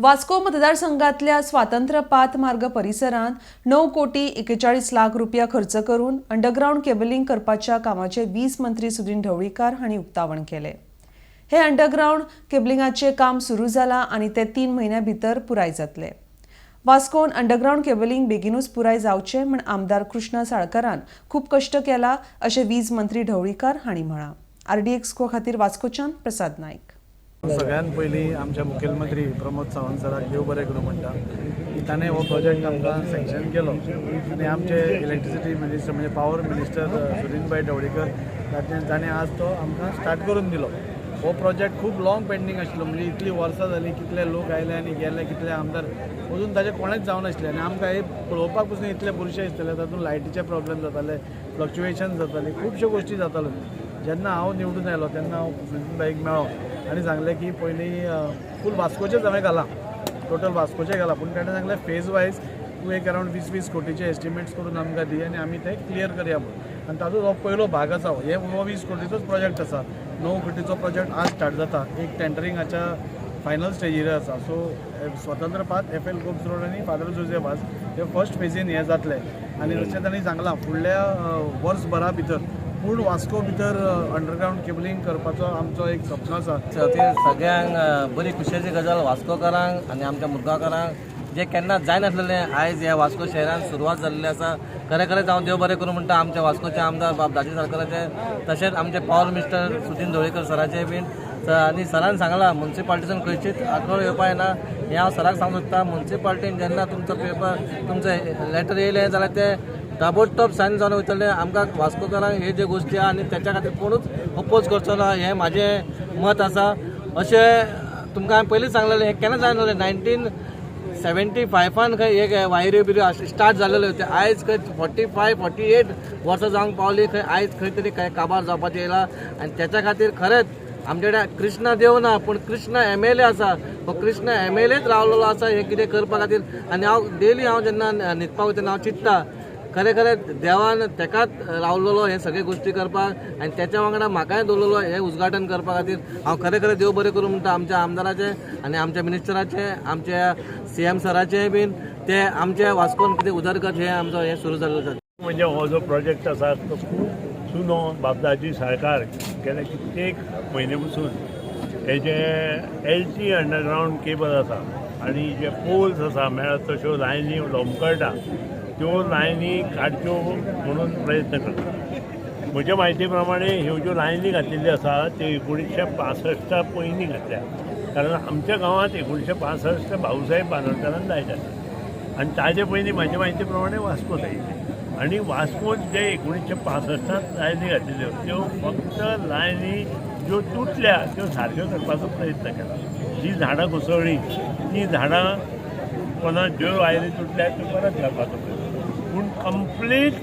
वास्को मतदारसंघातल्या स्वातंत्र्य पाथ मार्ग परिसरात 9 कोटी 41 लाख रुपया खर्च करून अंडरग्राउंड केबलिंग करपाच्या कामाचे 20 मंत्री सुदीन ढवळीकर हांणी उक्तावण केले। हे अंडरग्राउंड केबलिंगाचे काम सुरू जाला आणि ते 3 महिन्यां भितर पुराय जातले। वास्कोन अंडरग्राउंड केबलिंग बेगीनूच पुराय जावचे म्हण आमदार कृष्णा साळकरान खूप कष्ट केला अशें वीज मंत्री ढवळीकर हांणी म्हळां। RDX खातीर वास्कोच्यान प्रसाद नाईक। सगळ्यात पयलीं आमचे मुखेलमंत्री प्रमोद सावंत सराक देव बरें करूं म्हणटा की ताणें हो प्रोजेक्ट आमकां सँक्शन केलो आनी आमचे इलेक्ट्रिसिटी मिनिस्टर म्हणजे पॉवर मिनिस्टर सुदीनभाई ढवळीकर ताणें आज तो आमकां स्टार्ट करून दिलो। हो प्रोजेक्ट खूब लॉंग पेंडींग आशिल्लो, म्हणजे इतली वर्सां जालीं, कितले लोक आयले आनी गेले, कितले आमदार अजून ताचें कोणेंच जावन नासलें आनी आमकां हे पळोवपाक पसून इतले बुरशे दिसताले। तातूंत लायटीचे प्रॉब्लेम जाताले, फ्लक्च्युएशन जाताली, खुबश्यो गोश्टी जाताल्यो। जेन्ना हांव निवडून आयलो तेन्ना हांव सुदीनभाईक मेळ्ळो आनी सांगलें की पयलीं फूल वास्कोचेच हांवें घालां, टोटल वास्कोचे घालां, पूण ताणें सांगलें फेज वायज तूं एक अरावंड 20-20 कोटीचे एस्टिमेट्स करून आमकां दी आनी आमी ते क्लियर करया म्हणून। आनी तातूंत हो पयलो भाग आसा। हे 20 कोटीचोच प्रोजेक्ट आसा। 9 कोटीचो प्रोजेक्ट आज स्टार्ट जाता, एक टेंडरिंगाच्या फायनल स्टेजीर आसा। सो स्वतंत्र पाथ FL गोब्स रोड आनी फादर जोसेफ आज हे फर्स्ट फेजीन हे जातले आनी जशें तांणी सांगलां फुडल्या वर्सभरा भितर पूर्ण वास्को भितर अंडरग्राउंड केबलिंग करपाचो आमचो एक सपन आसा। ती सगळ्यांक बरी खुशयेची गजाल वास्कोकारांक आनी आमच्या मुद्गाकारांक जे केन्ना जायनासलेलें आयज ह्या वास्को शहरान सुरवात जाल्ली आसा। खरें हांव देव बरें करूं म्हणटा आमच्या वास्कोचे आमदार बाबदाजी साळकराचे, तशेंच आमचे power minister Sudin Dhavalikar सराचे bin आनी सरान सांगलां म्युन्सिपाल्टीसून खंयचीच आडखळ येवपा येना। हें हांव सराक सांगूं सोदतां, म्युन्सिपाल्टीन जेन्ना तुमचो पेपर तुमचें लेटर येयलें जाल्यार ते ताबडतोब सायन जावन वयतले। आमकां वास्कोकारांक हे जे गोश्टी आहा आनी त्याच्या खातीर कोणूच अपोज करचो ना हें म्हजें मत आसा। अशें तुमकां हांवें पयलींच सांगलेलें हें केन्ना जायनासलें। 1975 खंय एक वायऱ्यो बिऱ्यो स्टार्ट जाल्ल्यो ते आयज खंय 45-48 वर्सां जावंक पावली, खंय आयज खंय तरी काबार जावपाचें येयला आनी त्याच्या खातीर खरेंच आमचे कडेन कृष्णा देव ना पूण कृष्णा MLA आसा। हो कृष्णा MLAच रावलेलो आसा हे कितें करपा खातीर। आनी हांव डेली जेन्ना न्हिदपाक वयता तेन्ना हांव चिंत्ता खरें देवान तेकाच रावलेलो हे सगळे गोश्टी करपाक आनी त्याच्या वांगडा म्हाकाय दवरलेलो हे उद्घाटन करपा खातीर। हांव खरें देव बरें करूं म्हणटा आमच्या आमदाराचे आनी आमच्या मिनिस्टराचे, आमच्या CM सराचे बीन, ते आमच्या वास्कोन कितें उदरगत हे आमचो हे सुरू जाल्लो आसा। म्हणजे हो जो प्रोजेक्ट आसा तो खूब सुनो बाबदाजी साळकार गेल्या कित्येक म्हयने पसून हे जे LT अंडरग्राउंड केबल आसा आनी जे पोल्स आसा मेळत तश्यो लायनी लोंबकळटा त्यो लायनी काडच्यो म्हणून प्रयत्न करता। म्हज्या म्हायती प्रमाणे ह्यो ज्यो लायनी घातिल्ल्यो आसा त्यो 1965 पयलीं घातल्या, कारण आमच्या गांवांत 1965 भाऊसाहेब बांदोडकरान लायताले आनी ताजे पयलीं म्हाज्या म्हायती प्रमाणे वास्को लायिल्ली आनी वास्कोन जे 1965 लायनी घातिल्ल्यो त्यो फक्त लायनी ज्यो तुटल्या त्यो सारक्यो करपाचो प्रयत्न केला। जी झाडां घुसळ्ळी ती झाडां कोणा ज्यो वायरी तुटल्या त्यो परत घालपाचो प्रयत्न, पूण कंप्लीट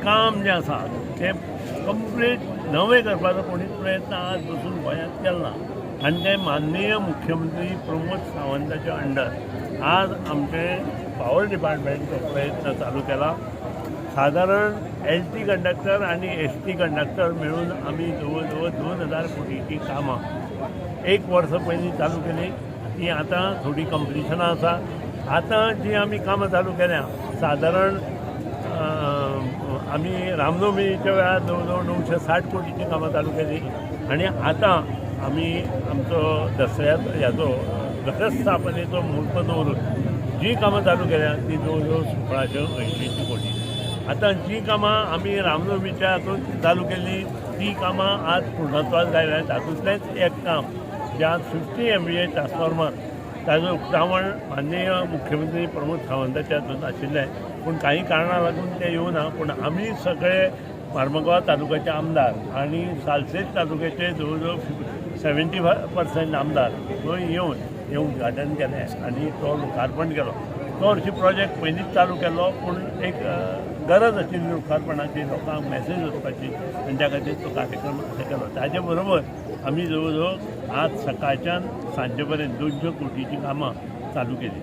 काम जें आसा तें कंप्लीट नवें करपाचो कोणीच प्रयत्न आज बसून गोंयांत केलो ना। आनी ते माननीय मुख्यमंत्री प्रमोद सावंताच्या अंडर आज आमचे पॉवर डिपार्टमेंट तो प्रयत्न चालू केला। साधारण LT कंडक्टर आनी ST कंडक्टर मेळून आमी जवळ जवळ 2000 कोटीची कामां एक वर्स पयलीं चालू केली, ती आतां थोडी कंप्लिशनां आसा। आतां जी आमी कामां चालू केल्या साधारण आमी रामनवमीच्या वेळार जवळ जवळ 960 कोटीची कामां चालू केली आनी आतां आमी आमचो दसऱ्याचो ह्याचो घटस्थापनेचो म्हूर्त दवरून जी कामां चालू केल्या ती जवळ जवळ 1680 कोटी। आतां जी कामां आमी रामनवमीच्या हातूंत चालू केल्ली ती कामां आज पूर्णत्वाक लायल्या। तातूंतलेंच एक काम ज्या 50 MVA ट्रान्सफॉर्मर ताजो उक्तावण माननीय मुख्यमंत्री प्रमोद सावंताच्या हातूंत आशिल्लें, पूण काही कारणां लागून ते येवना। पूण आमी सगळे मार्मुगांव तालुक्याचे आमदार आनी सालसेत तालुक्याचे जवळ जवळ 70% आमदार थंय येवन हें उद्घाटन केलें आनी तो लोकार्पण केलो। तो हरशी प्रोजेक्ट पयलींच चालू केलो, पूण एक गरज आशिल्ली लोकार्पणाची, लोकांक मॅसेज वचपाची आनी त्या खातीर तो कार्यक्रम असो केलो। ताचे बरोबर आमी जवळ जवळ आज सकाळच्यान सांजे पर्यंत 200 कोटीची कामां चालू केली।